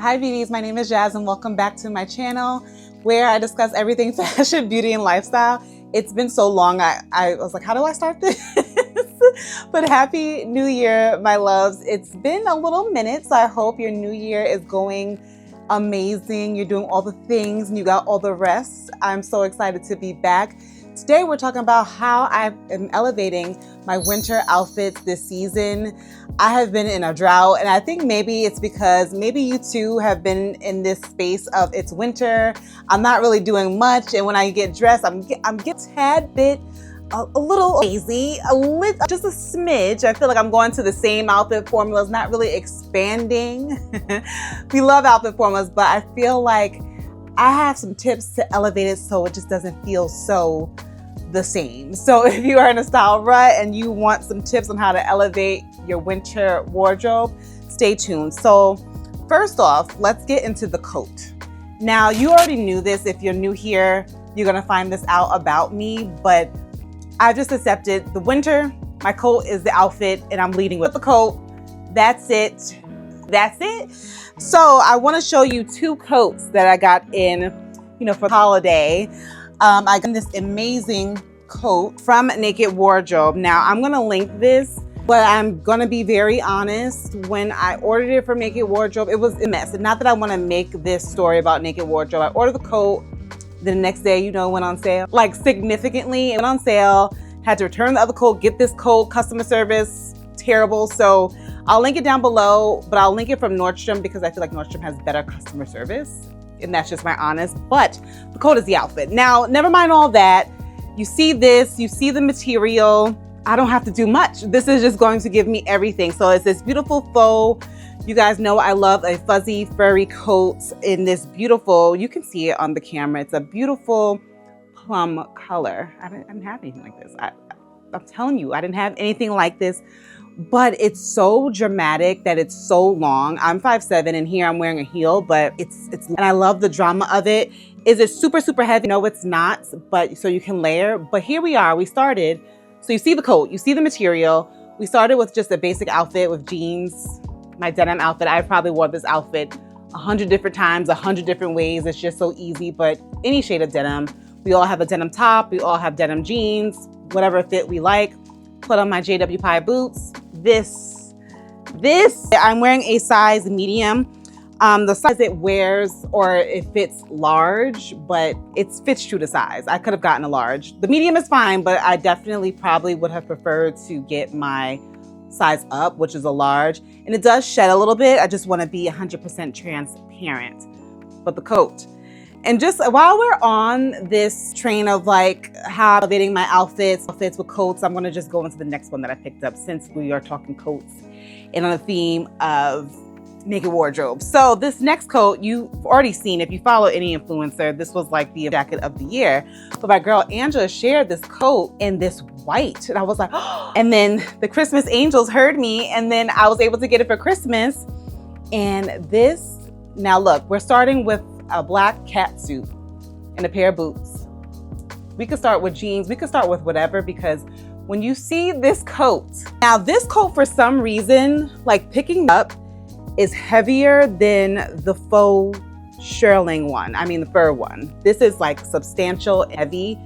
Hi beauties, my name is Jazz and welcome back to my channel where I discuss everything fashion, beauty, and lifestyle. It's been so long, I was like, how do I start this? But happy new year, my loves. It's been a little minute, so I hope your new year is going amazing. You're doing all the things and you got all the rest. I'm so excited to be back. Today we're talking about how I am elevating my winter outfits this season. I have been in a drought, and I think maybe it's because maybe you too have been in this space of it's winter. I'm not really doing much, and when I get dressed, I'm getting a tad bit, a little lazy, just a smidge. I feel like I'm going to the same outfit formulas, not really expanding. We love outfit formulas, but I feel like I have some tips to elevate it so it just doesn't feel so the same. So if you are in a style rut and you want some tips on how to elevate your winter wardrobe, stay tuned. So first off, let's get into the coat. Now, you already knew this. If you're new here, you're gonna find this out about me, but I just accepted the winter. My coat is the outfit and I'm leading with the coat. That's it. That's it. So I want to show you two coats that I got in, for the holiday. I got this amazing coat from Naked Wardrobe. Now I'm going to link this, but I'm going to be very honest. When I ordered it from Naked Wardrobe, it was a mess. And not that I want to make this story about Naked Wardrobe. I ordered the coat. The next day, it went on sale. Like significantly, it went on sale. Had to return the other coat, get this coat, customer service, terrible. So I'll link it down below, but I'll link it from Nordstrom because I feel like Nordstrom has better customer service. And that's just my honest, but the coat is the outfit. Now, never mind all that. You see this, you see the material. I don't have to do much. This is just going to give me everything. So it's this beautiful faux. You guys know I love a fuzzy, furry coat in this beautiful, you can see it on the camera. It's a beautiful plum color. I didn't have anything like this. I'm telling you, I didn't have anything like this. But it's so dramatic that it's so long. I'm 5'7" and here I'm wearing a heel, but it's and I love the drama of it. Is it super, super heavy? No, it's not, but so you can layer. But here we are, we started. So you see the coat, you see the material. We started with just a basic outfit with jeans, my denim outfit. I probably wore this outfit 100 different times, 100 different ways. It's just so easy, but any shade of denim. We all have a denim top, we all have denim jeans, whatever fit we like. Put on my JW Pie boots. This, I'm wearing a size medium. The size it wears, or it fits large, but it fits true to size. I could have gotten a large. The medium is fine, but I definitely probably would have preferred to get my size up, which is a large. And it does shed a little bit. I just want to be 100% transparent. But the coat. And just while we're on this train of like how elevating my outfits with coats, I'm gonna just go into the next one that I picked up since we are talking coats and on the theme of Naked Wardrobe. So this next coat, you've already seen, if you follow any influencer, this was like the jacket of the year. But my girl Angela shared this coat in this white. And I was like, oh. And then the Christmas angels heard me, and then I was able to get it for Christmas. And this, now look, we're starting with a black cat suit and a pair of boots. We could start with jeans, we could start with whatever, because when you see this coat, now this coat for some reason, like picking up, is heavier than the faux shearling one. I mean the fur one. This is like substantial, heavy.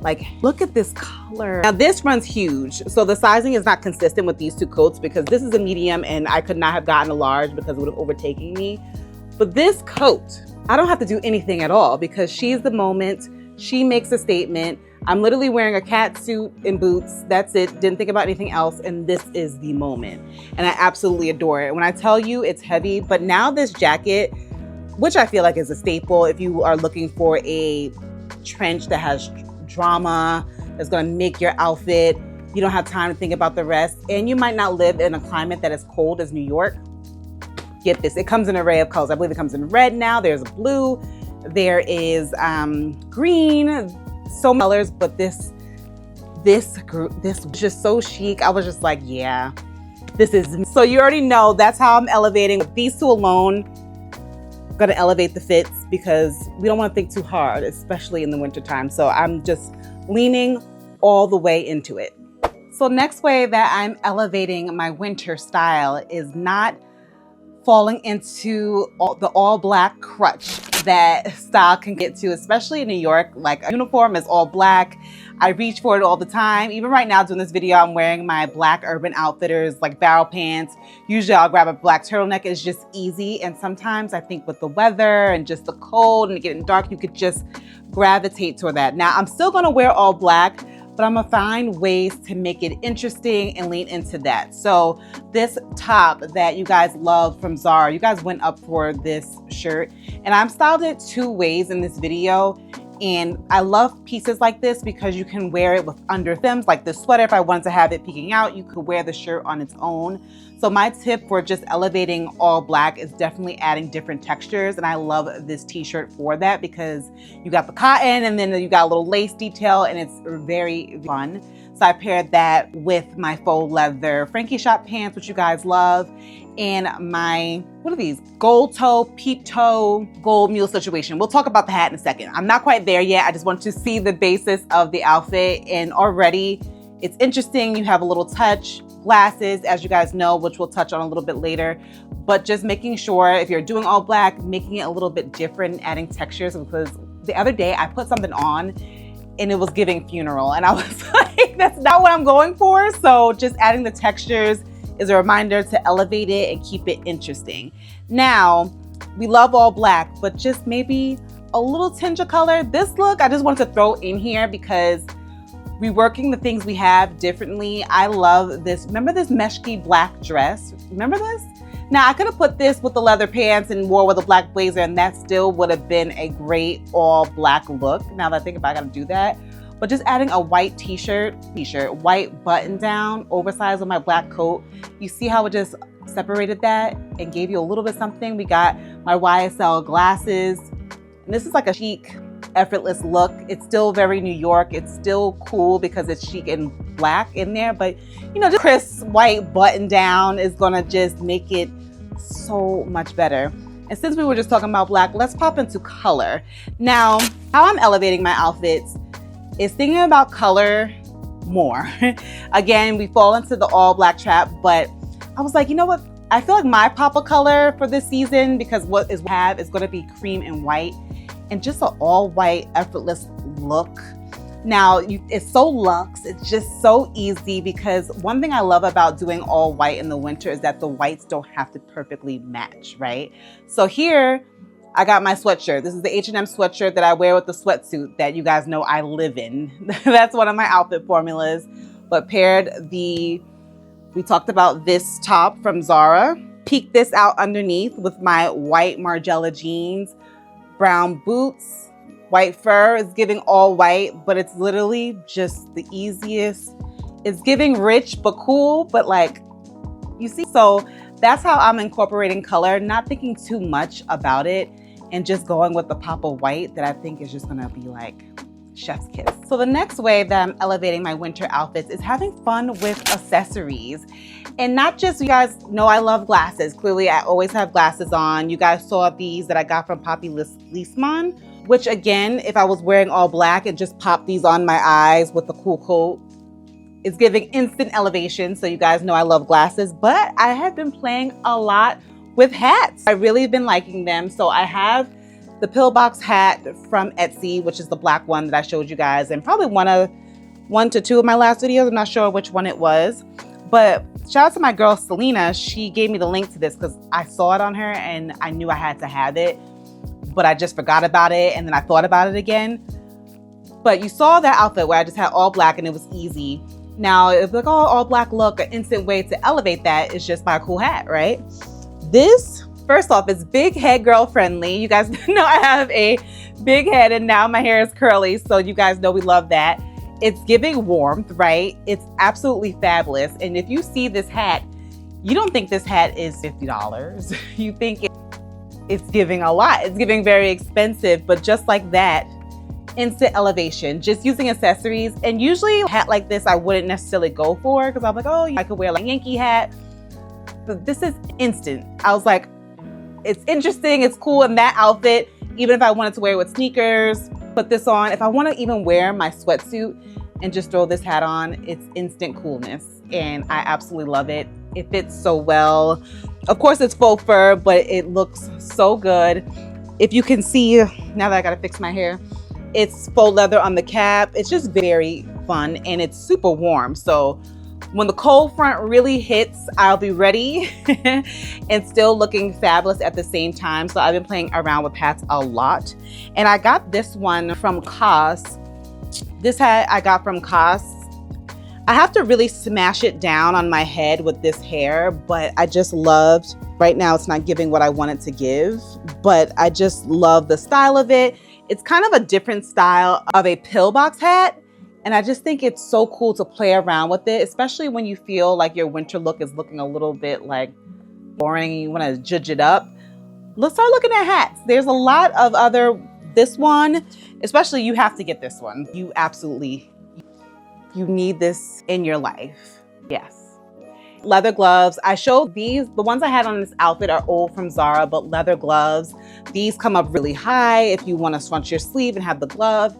Like, look at this color. Now this runs huge. So the sizing is not consistent with these two coats because this is a medium and I could not have gotten a large because it would have overtaken me. But this coat, I don't have to do anything at all because she's the moment. She makes a statement. I'm literally wearing a cat suit and boots. That's it. Didn't think about anything else. And this is the moment. And I absolutely adore it. When I tell you it's heavy, but now this jacket, which I feel like is a staple if you are looking for a trench that has drama, that's going to make your outfit. You don't have time to think about the rest. And you might not live in a climate that is cold as New York. Get this, it comes in an array of colors. I believe it comes in red now. There's blue, there is green, so many colors, but this was just so chic. I was just like, yeah, this is, so you already know that's how I'm elevating. With these two alone, I'm gonna elevate the fits because we don't wanna think too hard, especially in the wintertime. So I'm just leaning all the way into it. So next way that I'm elevating my winter style is not falling into the all black crutch that style can get to, especially in New York. Like, a uniform is all black. I reach for it all the time. Even right now doing this video, I'm wearing my black Urban Outfitters, like barrel pants. Usually I'll grab a black turtleneck. It's just easy. And sometimes I think with the weather and just the cold and it getting dark, you could just gravitate toward that. Now, I'm still gonna wear all black, but I'm gonna find ways to make it interesting and lean into that. So this top that you guys love from Zara, you guys went up for this shirt, and I'm styled it 2 ways in this video. And I love pieces like this because you can wear it with under themes, like this sweater. If I wanted to have it peeking out, you could wear the shirt on its own. So my tip for just elevating all black is definitely adding different textures. And I love this t-shirt for that because you got the cotton and then you got a little lace detail, and it's very fun. So I paired that with my faux leather Frankie shop pants, which you guys love, and my, what are these? Gold toe, peep toe, gold mule situation. We'll talk about the hat in a second. I'm not quite there yet. I just want to see the basis of the outfit, and already it's interesting. You have a little touch, glasses, as you guys know, which we'll touch on a little bit later, but just making sure if you're doing all black, making it a little bit different, adding textures, because the other day I put something on and it was giving funeral, and I was like, that's not what I'm going for. So just adding the textures is a reminder to elevate it and keep it interesting. Now, we love all black, but just maybe a little tinge of color. This look, I just wanted to throw in here because reworking the things we have differently. I love this. Remember this meshky black dress? Remember this? Now, I could have put this with the leather pants and wore with a black blazer, and that still would have been a great all black look. Now that I think about it, I gotta do that. But just adding a white t-shirt, white button down, oversized with my black coat. You see how it just separated that and gave you a little bit something? We got my YSL glasses. And this is like a chic, effortless look. It's still very New York. It's still cool because it's chic and black in there. But you know, just crisp white button down is gonna just make it so much better. And since we were just talking about black, let's pop into color. Now, how I'm elevating my outfits is thinking about color more. Again, we fall into the all black trap, but I was like, you know what? I feel like my pop of color for this season, because what is have is gonna be cream and white, and just an all white effortless look. Now, it's so luxe, it's just so easy, because one thing I love about doing all white in the winter is that the whites don't have to perfectly match, right? So here, I got my sweatshirt. This is the H&M sweatshirt that I wear with the sweatsuit that you guys know I live in. That's one of my outfit formulas. But we talked about this top from Zara. Peeked this out underneath with my white Margiela jeans, brown boots, white fur. Is giving all white, but it's literally just the easiest. It's giving rich but cool, but like, you see? So that's how I'm incorporating color, not thinking too much about it, and just going with the pop of white that I think is just gonna be like chef's kiss. So the next way that I'm elevating my winter outfits is having fun with accessories. And not just, you guys know I love glasses. Clearly, I always have glasses on. You guys saw these that I got from Poppy Leisman, which again, if I was wearing all black and just pop these on my eyes with the cool coat, it's giving instant elevation. So you guys know I love glasses, but I have been playing a lot with hats. I've really been liking them. So I have the pillbox hat from Etsy, which is the black one that I showed you guys, and probably one to two of my last videos. I'm not sure which one it was, but shout out to my girl Selena. She gave me the link to this because I saw it on her and I knew I had to have it, but I just forgot about it, and then I thought about it again. But you saw that outfit where I just had all black and it was easy. Now, it's like, oh, all black look, an instant way to elevate that is just by a cool hat, right? This, first off, is big head girl friendly. You guys know I have a big head and now my hair is curly, so you guys know we love that. It's giving warmth, right? It's absolutely fabulous. And if you see this hat, you don't think this hat is $50. You think it's giving a lot. It's giving very expensive, but just like that, instant elevation, just using accessories. And usually a hat like this, I wouldn't necessarily go for, because I'm like, oh, I could wear like a Yankee hat. But this is instant. I was like, it's interesting, it's cool in that outfit. Even if I wanted to wear it with sneakers, put this on. If I want to even wear my sweatsuit and just throw this hat on, it's instant coolness. And I absolutely love it. It fits so well. Of course, it's faux fur, but it looks so good. If you can see, now that I gotta fix my hair, it's faux leather on the cap. It's just very fun and it's super warm. So when the cold front really hits, I'll be ready and still looking fabulous at the same time. So I've been playing around with hats a lot. And I got this one from COS. This hat I got from COS. I have to really smash it down on my head with this hair, but I just loved, right now it's not giving what I want it to give, but I just love the style of it. It's kind of a different style of a pillbox hat. And I just think it's so cool to play around with it, especially when you feel like your winter look is looking a little bit like boring and you want to judge it up. Let's start looking at hats. There's a lot of this one, especially you have to get this one. You need this in your life. Yes. Leather gloves. I showed these, the ones I had on this outfit are old from Zara, but leather gloves. These come up really high if you want to scrunch your sleeve and have the glove.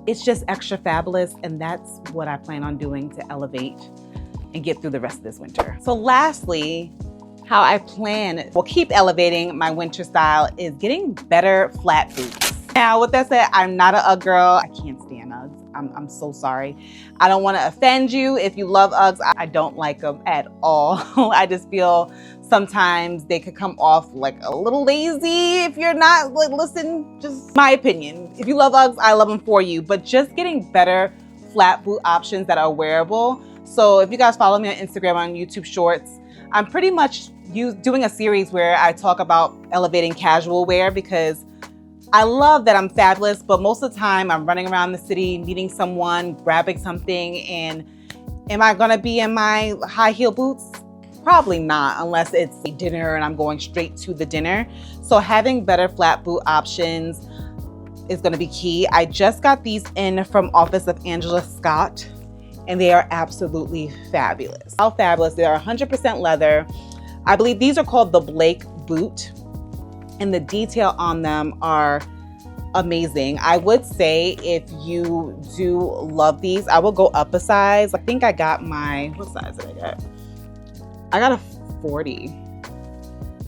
It's just extra fabulous, and that's what I plan on doing to elevate and get through the rest of this winter. So lastly, how I keep elevating my winter style is getting better flat boots. Now, with that said, I'm not an Ugg girl. I can't stand Uggs. I'm so sorry. I don't want to offend you. If you love Uggs, I don't like them at all. I just feel sometimes they could come off like a little lazy if you're not like, listen, just my opinion. If you love Uggs, I love them for you, but just getting better flat boot options that are wearable. So if you guys follow me on Instagram, on YouTube Shorts, I'm pretty much doing a series where I talk about elevating casual wear because I love that I'm fabulous, but most of the time I'm running around the city, meeting someone, grabbing something, and am I gonna be in my high heel boots? Probably not, unless it's a dinner and I'm going straight to the dinner. So having better flat boot options is gonna be key. I just got these in from Office of Angela Scott, and they are absolutely fabulous. How fabulous, they are 100% leather. I believe these are called the Blake boot, and the detail on them are amazing. I would say if you do love these, I will go up a size. I think I got what size did I get? I got a 40.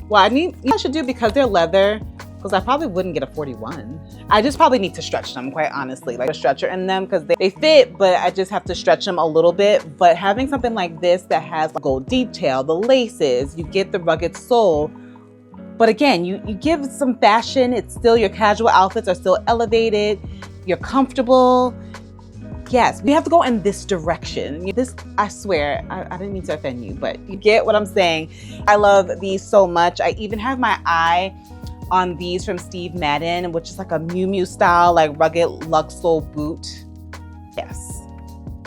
Well, I should do, because they're leather, because I probably wouldn't get a 41. I just probably need to stretch them, quite honestly, like a stretcher in them, because they fit, but I just have to stretch them a little bit. But having something like this that has gold detail, the laces, you get the rugged sole, but again, you give some fashion. It's still, your casual outfits are still elevated. You're comfortable. Yes, we have to go in this direction. I swear, I didn't mean to offend you, but you get what I'm saying. I love these so much. I even have my eye on these from Steve Madden, which is like a Miu Miu style, like rugged lug sole boot. Yes.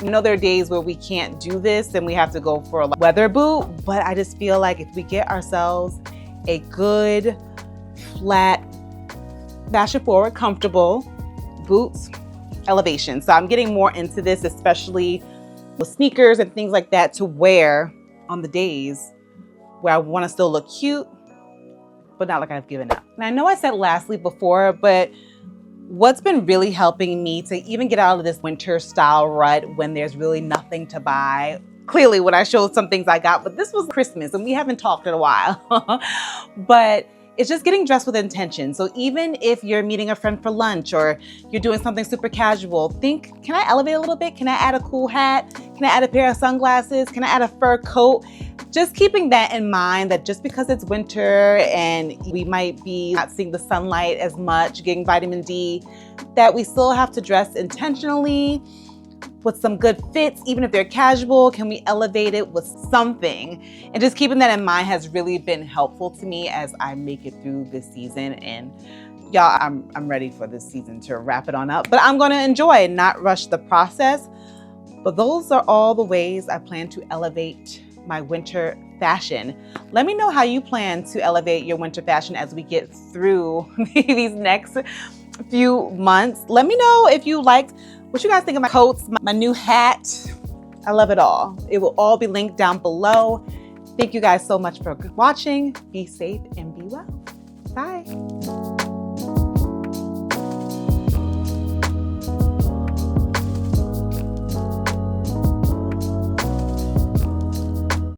You know, there are days where we can't do this and we have to go for a weather boot, but I just feel like if we get ourselves a good, flat, fashion forward, comfortable boots, elevation. So I'm getting more into this, especially with sneakers and things like that, to wear on the days where I want to still look cute, but not like I've given up. And I know I said lastly before, but what's been really helping me to even get out of this winter style rut when there's really nothing to buy. Clearly, when I showed some things I got, but this was Christmas and we haven't talked in a while. But it's just getting dressed with intention. So even if you're meeting a friend for lunch or you're doing something super casual, think, can I elevate a little bit? Can I add a cool hat? Can I add a pair of sunglasses? Can I add a fur coat? Just keeping that in mind, that just because it's winter and we might be not seeing the sunlight as much, getting vitamin D, that we still have to dress intentionally with some good fits. Even if they're casual, can we elevate it with something? And just keeping that in mind has really been helpful to me as I make it through this season. And y'all, I'm ready for this season to wrap it on up, but I'm gonna enjoy and not rush the process. But those are all the ways I plan to elevate my winter fashion. Let me know how you plan to elevate your winter fashion as we get through these next few months. Let me know if you liked what you guys think of my coats, my new hat. I love it all. It will all be linked down below. Thank you guys so much for watching. Be safe and be well. Bye.